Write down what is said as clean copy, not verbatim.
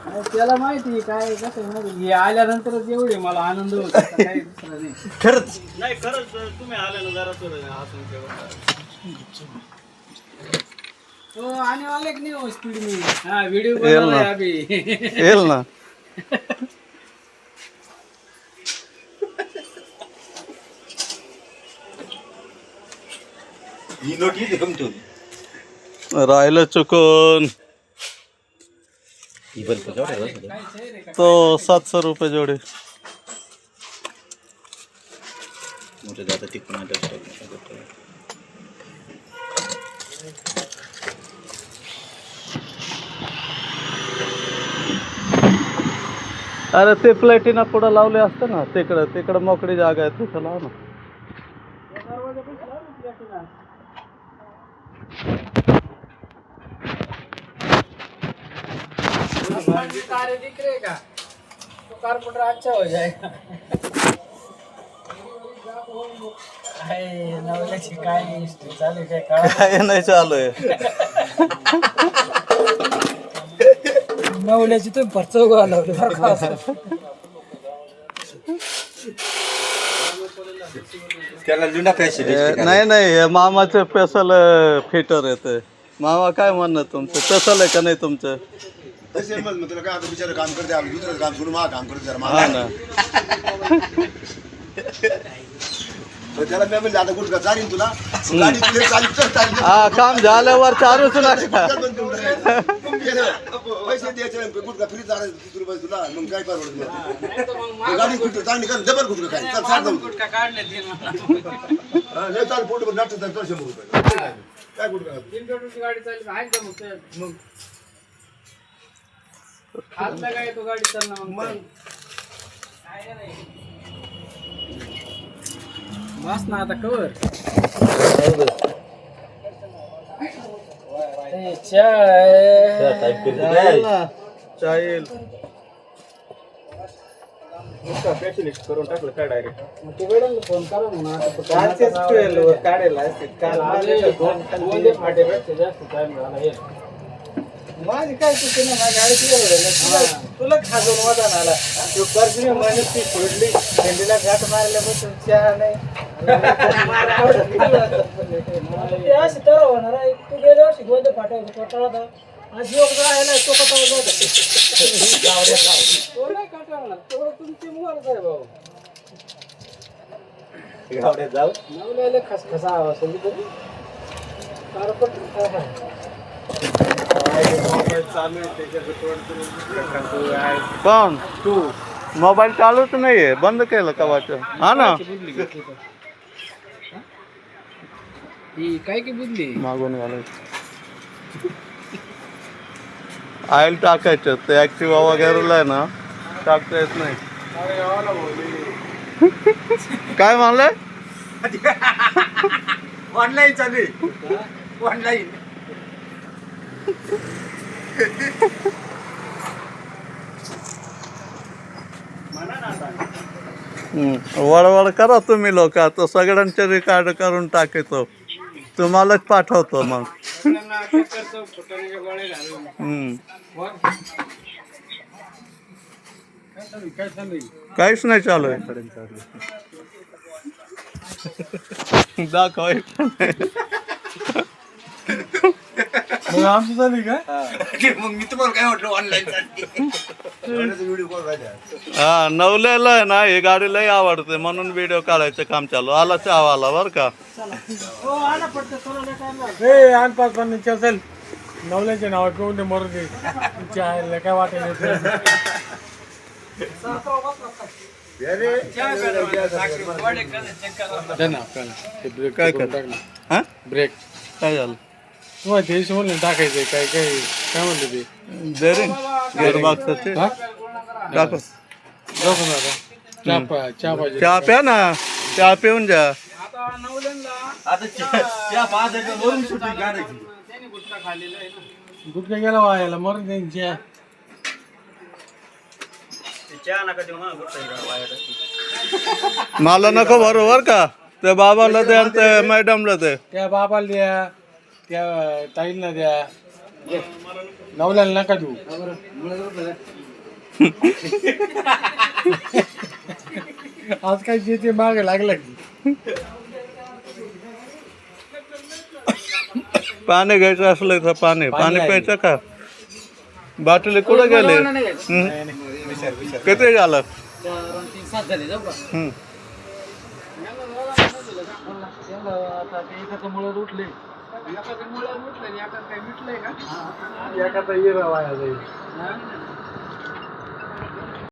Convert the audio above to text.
त्याला माहिती काय कसं माहिती हे आल्यानंतरच एवढे मला आनंद होतो काही दुसरं नाही. खरंच नाही खरंच तुम्ही आले ना जरा हसून तो आने वाले की नहीं हो स्पीड में हाँ वीडियो बना रहे हैं अभी येईल ना. ही नोट येते कमतो राहिलं चुकून ही बल्ब केवढा तो 700 रुपये जोडी. मोठे जाता तिकडून अरे ते प्लेटिना पुढं लावले असते ना तिकडं मोकळी जागा आहे तिथं लाव ना. तारे दिख रहे का तो कारपेंटर अच्छा हो जाएगा. काय नवल्याची काय हिस्ट्री चालू काय कळा काय नाही चालू आहे. नवल्याची तुम्ही परचव लावले बरं का असं. त्याला लुंडा पैसे नाही हे मामाचे स्पेशल फिटर येते. मामा काय म्हणणं तुमचं स्पेशल आहे का नाही तुमचं? तसे मग तुला काय आता बिचारा काम करते आम्ही दुसरं काम सोडून मला काम करते जरा हा ना. तर त्याला मी म्हणजे आता गुटखा चालीन तुला गाडी तुला चालीन तर चालीन. हा काम झाल्यावर चालूच नका. पैसे द्यायचे गुटखा फ्री चालायचं 30 रुपये तुला मग काय परवडत नाही. गाडी गुटखा चांगली कर डबल गुटखा काय चल सात गुटखा काढले तीन नाही चाल पोट नाटक तर 100 रुपये काय गुटखा तीन पेट्रोलची गाडी चालली आहे का मग हात काय तो गाडी चालणार मग बस ना आता कवर चालेल. स्पेशलिस्ट करून टाकलं काय डायरेक्ट फोन करा म्हणा फाटे भेटते जास्त टाइम झाला. माझी काय चुकी नाही माझ्या गाडी तुला खाजून वाजा आला तू कर्जनी महिन्यात ती सोडली थंडीला घाट मारल्यापासून चहा नाही अशी तर होणार आहे. तू गेल्या वर्षी गोंद फाट्यावर कटाळा आज योग राहिला तो कटाळा तो नाही कटाळा तो तुमची मुलाच आहे भाऊ गावड्यात जाऊ नवल्याला खसखसा आवाज तरी कारपट पण तू मोबाईल चालूच नाहीये बंद केलं का वाटतं? हा ना काय की बुदली मागून घालायचं ऑइल टाकायचं ते ऍक्टिवा वगैरे आहे ना टाकता येत नाही. काय म्हणलंय? ऑनलाईन चालू आहे ऑनलाईन वळवळ करा तुम्ही लोक आता सगळ्यांचे रिकार्ड करून टाकायचो तुम्हालाच पाठवतो मग. काहीच नाही चालू आहे दाखव. मग आमची झाली का मग मी तुम्हाला काय म्हटलं ऑनलाईन व्हिडिओ कॉल हा नवल्याला आहे ना ही गाडी लई आवडते म्हणून व्हिडिओ काढायचं काम चालू. आला चहा आला बरं का. आण 5 मिनिट असेल नवल्याचे नाव पिऊन ते मरू दे चहा काय वाटेल काय कर हा ब्रेक काय झालं तुम्हाला ते म्हणलं टाकायचंय काय काय काय म्हणलं ते बेरिंग गेअरबॉक्सचे टाक. चहा पाहिजे चहा प्या ना चहा पिऊन जा. आता त्या 5 वरून शूटिंग काढायची गुटखा गेला वायाला मरून त्यांच्या मला नको बरोबर का त्या बाबाला द्या आणि त्या मॅडमला दे. त्या बाबाला द्या त्या ताईला द्या नवल्याला नका देऊ आज काय जे ते मागे लागलं की पाणी घ्यायचं असलं तर पाणी प्यायचं का बाटली कुठं गेले किती झालं उठले एखादा हिरा वाया जाईल